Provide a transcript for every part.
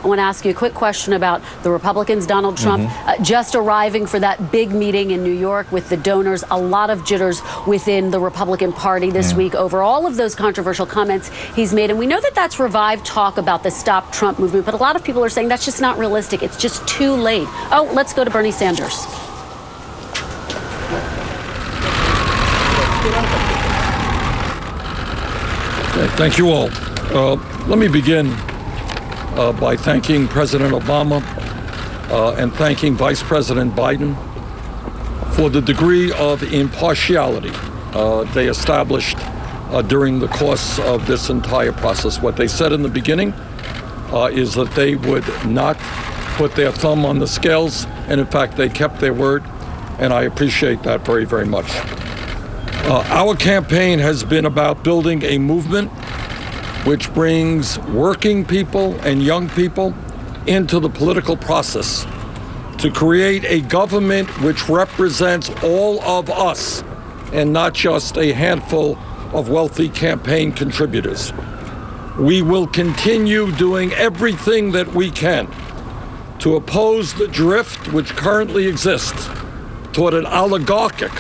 I want to ask you a quick question about the Republicans, Donald Trump, just arriving for that big meeting in New York with the donors. A lot of jitters within the Republican Party this week over all of those controversial comments he's made. And we know that that's revived talk about the Stop Trump movement, but a lot of people are saying that's just not realistic. It's just too late. Oh, let's go to Bernie Sanders. Thank you all. Let me begin by thanking President Obama and thanking Vice President Biden for the degree of impartiality they established during the course of this entire process. What they said in the beginning is that they would not put their thumb on the scales, and in fact, they kept their word, and I appreciate that very, very much. Our campaign has been about building a movement which brings working people and young people into the political process to create a government which represents all of us and not just a handful of wealthy campaign contributors. We will continue doing everything that we can to oppose the drift which currently exists toward an oligarchic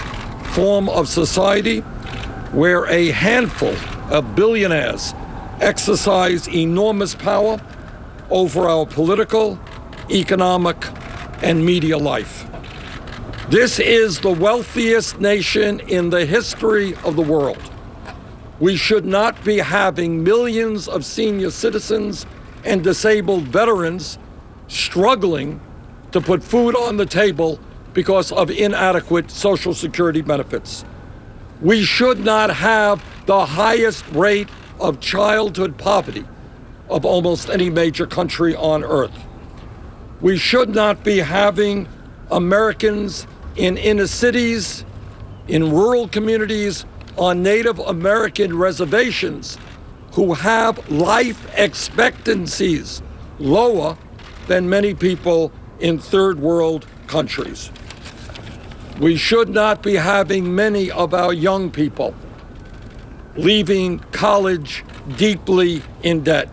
form of society where a handful of billionaires exercise enormous power over our political, economic, and media life. This is the wealthiest nation in the history of the world. We should not be having millions of senior citizens and disabled veterans struggling to put food on the table because of inadequate Social Security benefits. We should not have the highest rate of childhood poverty of almost any major country on earth. We should not be having Americans in inner cities, in rural communities, on Native American reservations who have life expectancies lower than many people in third world countries. We should not be having many of our young people leaving college deeply in debt.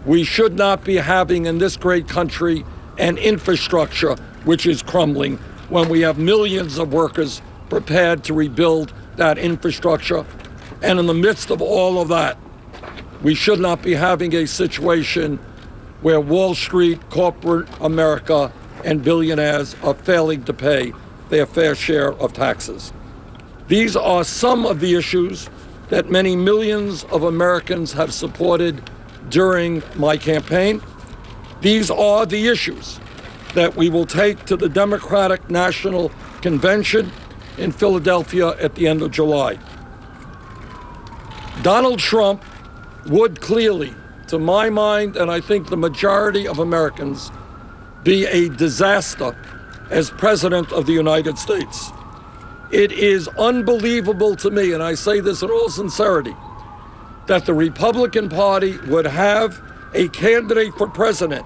We should not be having in this great country an infrastructure which is crumbling when we have millions of workers prepared to rebuild that infrastructure. And in the midst of all of that, we should not be having a situation where Wall Street, corporate America, and billionaires are failing to pay their fair share of taxes. These are some of the issues that many millions of Americans have supported during my campaign. These are the issues that we will take to the Democratic National Convention in Philadelphia at the end of July. Donald Trump would clearly, to my mind, and I think the majority of Americans, be a disaster as President of the United States. It is unbelievable to me, and I say this in all sincerity, that the Republican Party would have a candidate for president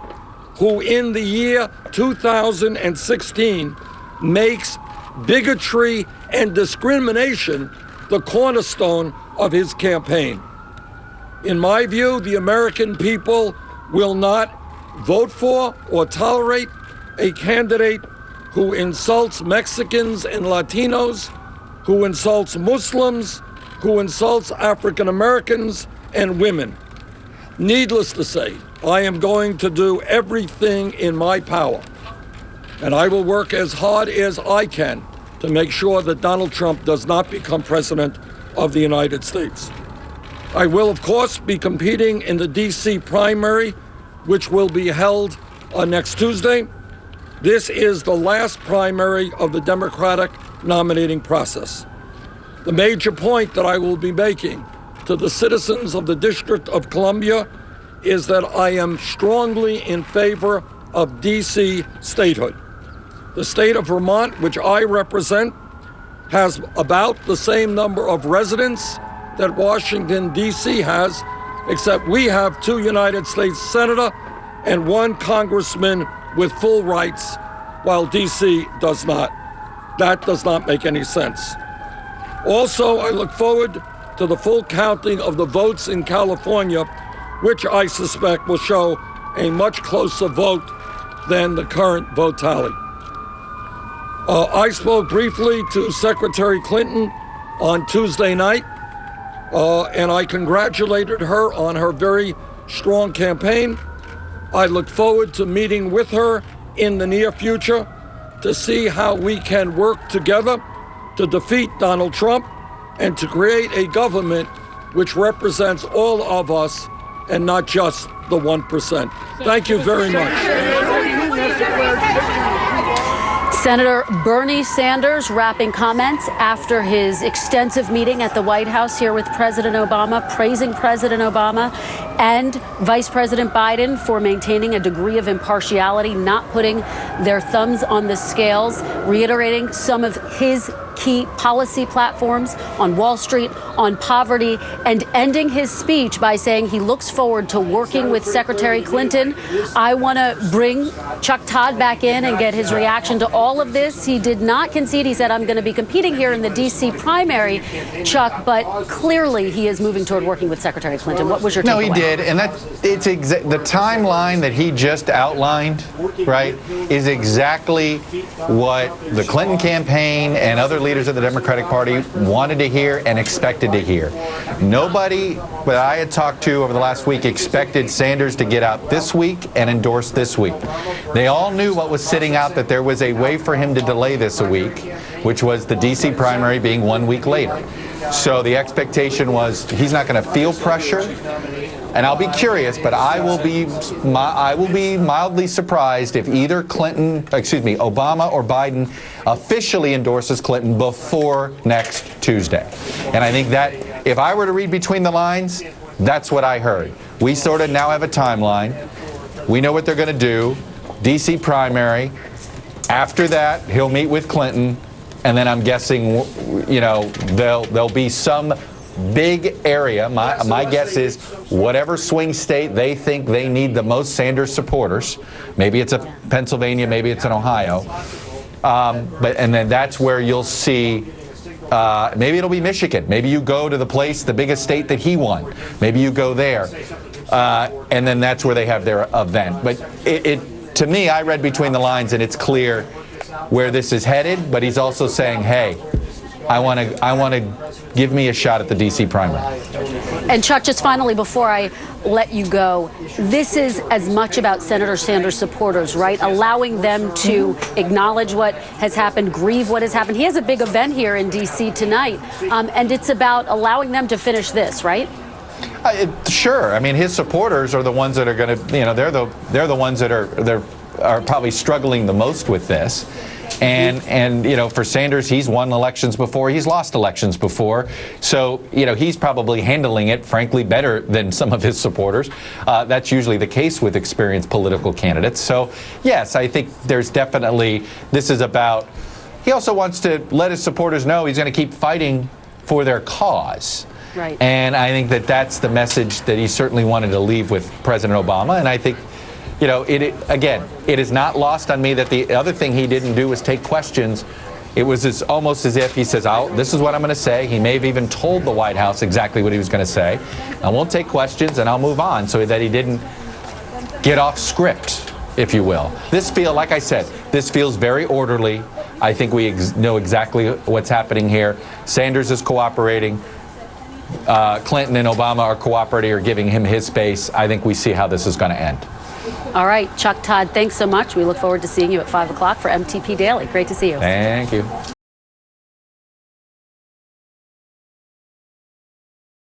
who in the year 2016 makes bigotry and discrimination the cornerstone of his campaign. In my view, the American people will not vote for or tolerate a candidate who insults Mexicans and Latinos, who insults Muslims, who insults African Americans and women. Needless to say, I am going to do everything in my power, and I will work as hard as I can to make sure that Donald Trump does not become president of the United States. I will, of course, be competing in the D.C. primary, which will be held next Tuesday. This is the last primary of the Democratic nominating process. The major point that I will be making to the citizens of the District of Columbia is that I am strongly in favor of D.C. statehood. The state of Vermont, which I represent, has about the same number of residents that Washington, D.C. has, except we have 2 United States senators and 1 congressman with full rights, while D.C. does not. That does not make any sense. Also, I look forward to the full counting of the votes in California, which I suspect will show a much closer vote than the current vote tally. I spoke briefly to Secretary Clinton on Tuesday night, and I congratulated her on her very strong campaign. I look forward to meeting with her in the near future to see how we can work together to defeat Donald Trump and to create a government which represents all of us and not just the 1%. Thank you very much. Senator Bernie Sanders wrapping comments after his extensive meeting at the White House here with President Obama, praising President Obama and Vice President Biden for maintaining a degree of impartiality, not putting their thumbs on the scales, reiterating some of his key policy platforms on Wall Street, on poverty, and ending his speech by saying he looks forward to working with Secretary Clinton. I want to bring Chuck Todd back in and get his reaction to all of this. He did not concede. He said, I'm going to be competing here in the D.C. primary, Chuck, but clearly he is moving toward working with Secretary Clinton. What was your takeaway? No, he did, and it's the timeline that he just outlined, right, is exactly what the Clinton campaign and other leaders of the Democratic Party wanted to hear and expected to hear. Nobody that I had talked to over the last week expected Sanders to get out this week and endorse this week. They all knew what was sitting out, that there was a way for him to delay this a week, which was the D.C. primary being 1 week later. So the expectation was he's not going to feel pressure. And I'll be curious, but I will be mildly surprised if either Obama or Biden officially endorses Clinton before next Tuesday. And I think that if I were to read between the lines, that's what I heard. We sort of now have a timeline. We know what they're going to do. D.C. primary. After that, he'll meet with Clinton, and then I'm guessing, there'll be some big area. My guess is whatever swing state they think they need the most Sanders supporters. Maybe it's a Pennsylvania, maybe it's an Ohio. And then that's where you'll see. Maybe it'll be Michigan. Maybe you go to the biggest state that he won. Maybe you go there, and then that's where they have their event. But to me, I read between the lines, and it's clear where this is headed. But he's also saying, "Hey, I want to give me a shot at the D.C. primary." And Chuck, just finally, before I let you go, this is as much about Senator Sanders supporters, right? Allowing them to acknowledge what has happened, grieve what has happened. He has a big event here in D.C. tonight, and it's about allowing them to finish this, right? Sure. I mean, his supporters are the ones that are going to, they're the ones that are probably struggling the most with this. And for Sanders, he's won elections before, he's lost elections before. So, he's probably handling it, frankly, better than some of his supporters. That's usually the case with experienced political candidates. So, yes, I think there's definitely, this is about, he also wants to let his supporters know he's going to keep fighting for their cause. Right. And I think that that's the message that he certainly wanted to leave with President Obama. And I think, it is not lost on me that the other thing he didn't do was take questions. It was almost as if he says, this is what I'm going to say. He may have even told the White House exactly what he was going to say. I won't take questions and I'll move on, so that he didn't get off script, if you will. Like I said, this feels very orderly. I think we know exactly what's happening here. Sanders is cooperating. Clinton and Obama are cooperating or giving him his space. I think we see how this is going to end. All right, Chuck Todd, thanks so much. We look forward to seeing you at 5 o'clock for MTP Daily. Great to see you. Thank you.